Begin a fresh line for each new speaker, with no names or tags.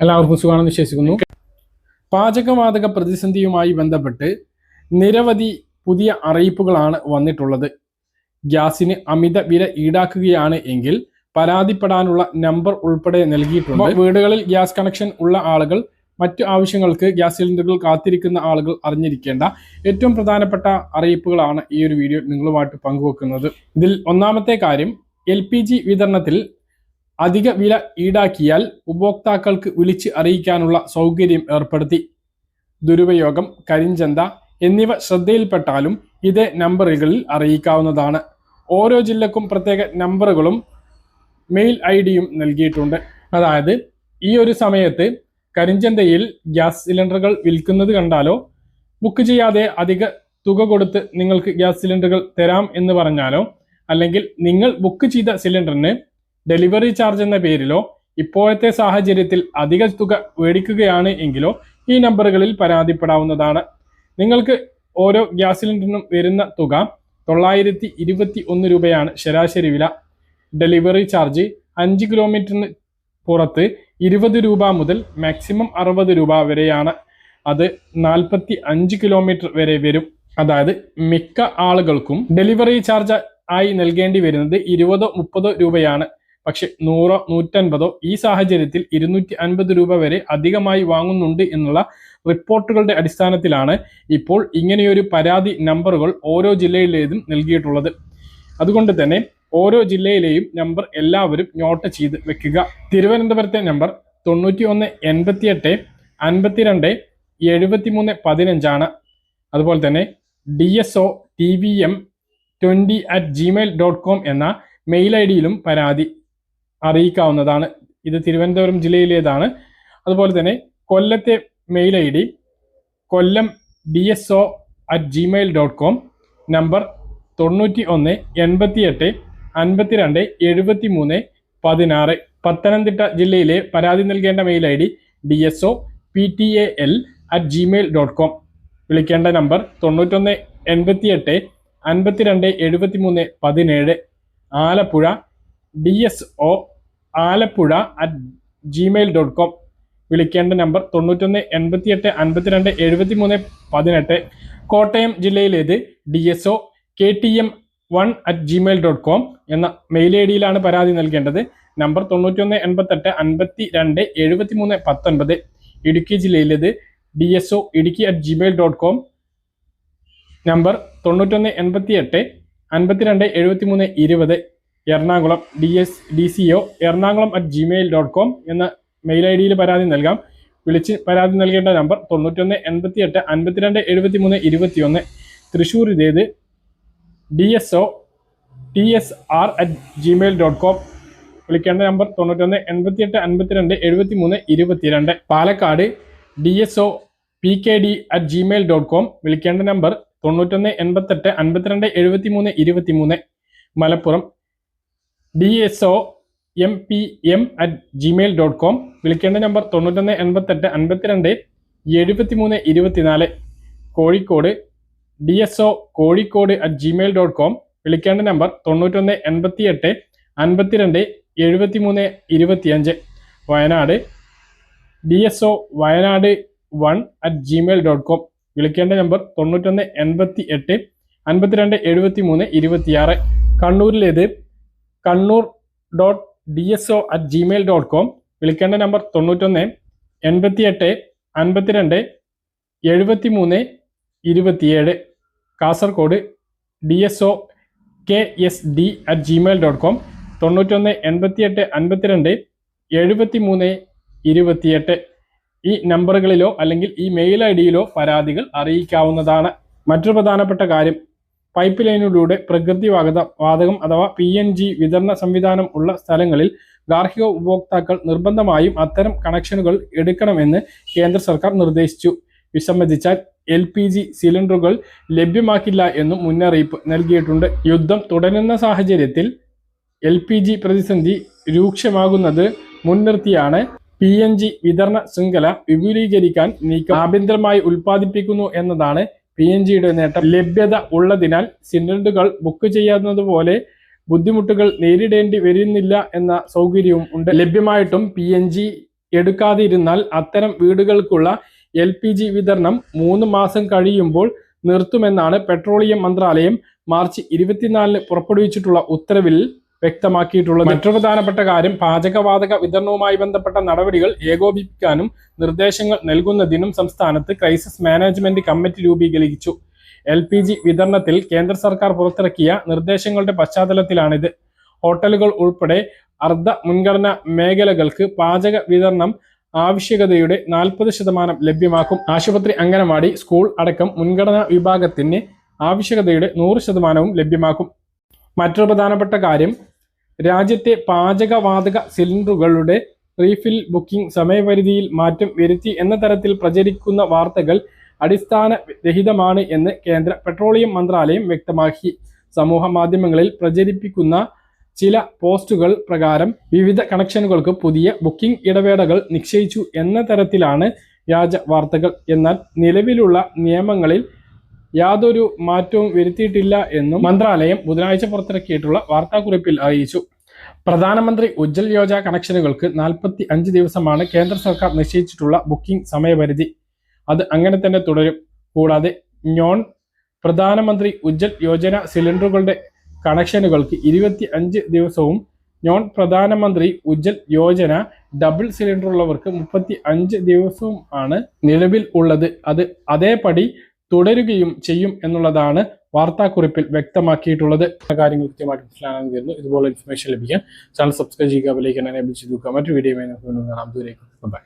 എല്ലാവർക്കും സുഖമാണെന്ന് വിശ്വസിക്കുന്നു. പാചകവാതക പ്രതിസന്ധിയുമായി ബന്ധപ്പെട്ട് നിരവധി പുതിയ അറിയിപ്പുകളാണ് വന്നിട്ടുള്ളത്. ഗ്യാസിന് അമിത വില ഈടാക്കുകയാണ് എങ്കിൽ പരാതിപ്പെടാനുള്ള നമ്പർ ഉൾപ്പെടെ നൽകിയിട്ടുണ്ട്. വീടുകളിൽ ഗ്യാസ് കണക്ഷൻ ഉള്ള ആളുകൾ, മറ്റു ആവശ്യങ്ങൾക്ക് ഗ്യാസ് സിലിണ്ടറുകൾ കാത്തിരിക്കുന്ന ആളുകൾ അറിഞ്ഞിരിക്കേണ്ട ഏറ്റവും പ്രധാനപ്പെട്ട അറിയിപ്പുകളാണ് ഈ ഒരു വീഡിയോ നിങ്ങളുമായിട്ട് പങ്കുവെക്കുന്നത്. ഇതിൽ ഒന്നാമത്തെ കാര്യം, LPG വിതരണത്തിൽ അധിക വില ഈടാക്കിയാൽ ഉപഭോക്താക്കൾക്ക് വിളിച്ച് അറിയിക്കാനുള്ള സൗകര്യം ഏർപ്പെടുത്തി. ദുരുപയോഗം, കരിഞ്ചന്ത എന്നിവ ശ്രദ്ധയിൽപ്പെട്ടാലും ഇതേ നമ്പറുകളിൽ അറിയിക്കാവുന്നതാണ്. ഓരോ ജില്ലക്കും പ്രത്യേക നമ്പറുകളും മെയിൽ ID-യും നൽകിയിട്ടുണ്ട്. അതായത് ഈ ഒരു സമയത്ത് കരിഞ്ചന്തയിൽ ഗ്യാസ് സിലിണ്ടറുകൾ വിൽക്കുന്നത് കണ്ടാലോ, ബുക്ക് ചെയ്യാതെ അധിക തുക കൊടുത്ത് നിങ്ങൾക്ക് ഗ്യാസ് സിലിണ്ടറുകൾ തരാം എന്ന് പറഞ്ഞാലോ, അല്ലെങ്കിൽ നിങ്ങൾ ബുക്ക് ചെയ്ത സിലിണ്ടറിന് ഡെലിവറി ചാർജ് എന്ന പേരിലോ ഇപ്പോഴത്തെ സാഹചര്യത്തിൽ അധിക തുക മേടിക്കുകയാണ് എങ്കിലോ ഈ നമ്പറുകളിൽ പരാതിപ്പെടാവുന്നതാണ്. നിങ്ങൾക്ക് ഓരോ ഗ്യാസ് സിലിണ്ടറിനും വരുന്ന തുക 921 രൂപയാണ് ശരാശരി വില. ഡെലിവറി ചാർജ് 5 കിലോമീറ്ററിന് പുറത്ത് 20 രൂപ മുതൽ മാക്സിമം 60 രൂപ വരെയാണ്. അത് 45 കിലോമീറ്റർ വരെ വരും. അതായത് മിക്ക ആളുകൾക്കും ഡെലിവറി ചാർജ് ആയി നൽകേണ്ടി വരുന്നത് 20-30 രൂപയാണ്. പക്ഷെ 100-150 ഈ സാഹചര്യത്തിൽ 250 രൂപ വരെ അധികമായി വാങ്ങുന്നുണ്ട് എന്നുള്ള റിപ്പോർട്ടുകളുടെ അടിസ്ഥാനത്തിലാണ് ഇപ്പോൾ ഇങ്ങനെയൊരു പരാതി നമ്പറുകൾ ഓരോ ജില്ലയിലേതും നൽകിയിട്ടുള്ളത്. അതുകൊണ്ട് തന്നെ ഓരോ ജില്ലയിലെയും നമ്പർ എല്ലാവരും നോട്ട് ചെയ്ത് വെക്കുക. തിരുവനന്തപുരത്തെ നമ്പർ 9188 52 73 15 ആണ്. അതുപോലെ തന്നെ dso.tvm20@gmail.com എന്ന മെയിൽ ID-യിലും പരാതി അറിയിക്കാവുന്നതാണ്. ഇത് തിരുവനന്തപുരം ജില്ലയിലേതാണ്. അതുപോലെ തന്നെ കൊല്ലത്തെ മെയിൽ ID കൊല്ലം dso@gmail.com, നമ്പർ 9188 52 73 16. പത്തനംതിട്ട ജില്ലയിലെ പരാതി നൽകേണ്ട മെയിൽ ID dso.ptal@gmail.com. വിളിക്കേണ്ട നമ്പർ 9188 52 73 17. ആലപ്പുഴ dso.alappuzha@gmail.com. വിളിക്കേണ്ട നമ്പർ 9188 52 73 18. കോട്ടയം ജില്ലയിലേത് dso.ktm1@gmail.com എന്ന മെയിൽ ID-യിലാണ് പരാതി നൽകേണ്ടത്. നമ്പർ 9188 52 73 19. ഇടുക്കി ജില്ലയിലേത് dso.idukki@gmail.com, നമ്പർ 9188 52 73 20. എറണാകുളം dso.എറണാകുളം@gmail.com എന്ന മെയിൽ ID-യിൽ പരാതി നൽകാം. വിളിച്ച് പരാതി നൽകേണ്ട നമ്പർ 9188 52 73 21. തൃശ്ശൂർ ഇതേത് dso.tsr@gmail.com. വിളിക്കേണ്ട നമ്പർ 9188 52 73 22. പാലക്കാട് dso.pkd@gmail.com. വിളിക്കേണ്ട നമ്പർ 9188 52 73 23. മലപ്പുറം dso.mpm@gmail.com. വിളിക്കേണ്ട നമ്പർ 9188 52 73 24. കോഴിക്കോട് dso.കോഴിക്കോട്@gmail.com. വിളിക്കേണ്ട നമ്പർ 9188 52 73 25. വയനാട് dso.വയനാട്1@gmail.com. വിളിക്കേണ്ട നമ്പർ 9188 52 73 26. കണ്ണൂരിലേത് kannur.dso@gmail.com. വിളിക്കേണ്ട നമ്പർ 91 88 52 73 27. കാസർഗോഡ് dso.ksd@gmail.com. 91 88 52 73 28. ഈ നമ്പറുകളിലോ അല്ലെങ്കിൽ ഈ മെയിൽ ID-യിലോ പരാതികൾ അറിയിക്കാവുന്നതാണ്. മറ്റൊരു പ്രധാനപ്പെട്ട കാര്യം, പൈപ്പ് ലൈനിലൂടെ പ്രകൃതി വാതകം അഥവാ PNG വിതരണ സംവിധാനം ഉള്ള സ്ഥലങ്ങളിൽ ഗാർഹിക ഉപഭോക്താക്കൾ നിർബന്ധമായും അത്തരം കണക്ഷനുകൾ എടുക്കണമെന്ന് കേന്ദ്ര സർക്കാർ നിർദ്ദേശിച്ചു. വിസമ്മതിച്ചാൽ LPG സിലിണ്ടറുകൾ ലഭ്യമാക്കില്ല എന്നും മുന്നറിയിപ്പ് നൽകിയിട്ടുണ്ട്. യുദ്ധം തുടരുന്ന സാഹചര്യത്തിൽ LPG പ്രതിസന്ധി രൂക്ഷമാകുന്നത് മുൻനിർത്തിയാണ് PNG വിതരണ ശൃംഖല വിപുലീകരിക്കാൻ നീക്കം. ആഭ്യന്തരമായി ഉൽപ്പാദിപ്പിക്കുന്നു എന്നതാണ് PNG-യുടെ നേട്ടം. ലഭ്യത ഉള്ളതിനാൽ സിലിണ്ടറുകൾ ബുക്ക് ചെയ്യുന്നതുപോലെ ബുദ്ധിമുട്ടുകൾ നേരിടേണ്ടി വരുന്നില്ല എന്ന സൗകര്യവും ഉണ്ട്. ലഭ്യമായിട്ടും PNG എടുക്കാതിരുന്നാൽ അത്തരം വീടുകൾക്കുള്ള LPG വിതരണം 3 മാസം കഴിയുമ്പോൾ നിർത്തുമെന്നാണ് പെട്രോളിയം മന്ത്രാലയം മാർച്ച് 24 പുറപ്പെടുവിച്ചിട്ടുള്ള ഉത്തരവിൽ വ്യക്തമാക്കിയിട്ടുള്ളത്. മറ്റൊരു പ്രധാനപ്പെട്ട കാര്യം, പാചകവാതക വിതരണവുമായി ബന്ധപ്പെട്ട നടപടികൾ ഏകോപിപ്പിക്കാനും നിർദ്ദേശങ്ങൾ നൽകുന്നതിനും സംസ്ഥാനത്ത് ക്രൈസിസ് മാനേജ്മെന്റ് കമ്മിറ്റി രൂപീകരിച്ചു. LPG വിതരണത്തിൽ കേന്ദ്ര സർക്കാർ പുറത്തിറക്കിയ നിർദ്ദേശങ്ങളുടെ പശ്ചാത്തലത്തിലാണിത്. ഹോട്ടലുകൾ ഉൾപ്പെടെ അർദ്ധ മുൻഗണനാ മേഖലകൾക്ക് പാചക വിതരണം ആവശ്യകതയുടെ 40% ലഭ്യമാക്കും. ആശുപത്രി, അംഗനവാടി, സ്കൂൾ അടക്കം മുൻഗണനാ വിഭാഗത്തിന് ആവശ്യകതയുടെ 100% ലഭ്യമാക്കും. മറ്റൊരു പ്രധാനപ്പെട്ട കാര്യം, രാജ്യത്തെ പാചകവാതക സിലിണ്ടറുകളുടെ റീഫിൽ ബുക്കിംഗ് സമയപരിധിയിൽ മാറ്റം വരുത്തി എന്ന തരത്തിൽ പ്രചരിക്കുന്ന വാർത്തകൾ അടിസ്ഥാനരഹിതമാണ് എന്ന് കേന്ദ്ര പെട്രോളിയം മന്ത്രാലയം വ്യക്തമാക്കി. സമൂഹ മാധ്യമങ്ങളിൽ പ്രചരിപ്പിക്കുന്ന ചില പോസ്റ്റുകൾ പ്രകാരം വിവിധ കണക്ഷനുകൾക്ക് പുതിയ ബുക്കിംഗ് ഇടവേളകൾ നിശ്ചയിച്ചു എന്ന തരത്തിലാണ് വ്യാജ വാർത്തകൾ. എന്നാൽ നിലവിലുള്ള നിയമങ്ങളിൽ യാതൊരു മാറ്റവും വരുത്തിയിട്ടില്ല എന്നും മന്ത്രാലയം ബുധനാഴ്ച പുറത്തിറക്കിയിട്ടുള്ള വാർത്താക്കുറിപ്പിൽ അറിയിച്ചു. പ്രധാനമന്ത്രി ഉജ്ജ്വൽ യോജന കണക്ഷനുകൾക്ക് 45 ദിവസമാണ് കേന്ദ്ര സർക്കാർ നിശ്ചയിച്ചിട്ടുള്ള ബുക്കിംഗ് സമയപരിധി. അത് അങ്ങനെ തന്നെ തുടരും. കൂടാതെ നോൺ പ്രധാനമന്ത്രി ഉജ്ജ്വൽ യോജന സിലിണ്ടറുകളുടെ കണക്ഷനുകൾക്ക് 25 ദിവസവും നോൺ പ്രധാനമന്ത്രി ഉജ്ജ്വൽ യോജന ഡബിൾ സിലിണ്ടർ ഉള്ളവർക്ക് 35 ദിവസവും ആണ് നിലവിൽ ഉള്ളത്. അത് അതേപടി തുടരുകയും ചെയ്യും എന്നുള്ളതാണ് വാർത്താക്കുറിപ്പിൽ വ്യക്തമാക്കിയിട്ടുള്ളത്. കാര്യങ്ങൾ കൃത്യമായിട്ട് മനസ്സിലാണെന്ന് കരുതുന്നു. ഇതുപോലെ ഇൻഫർമേഷൻ ലഭിക്കാൻ ചാനൽ സബ്സ്ക്രൈബ് ചെയ്യുക, ബെൽ ഐക്കൺ എനേബിൾ ചെയ്ത് വെക്കുക. മറ്റൊരു വീഡിയോയുമായി നമുക്ക് വീണ്ടും കാണാം. ദൂരേക്ക് ബൈ.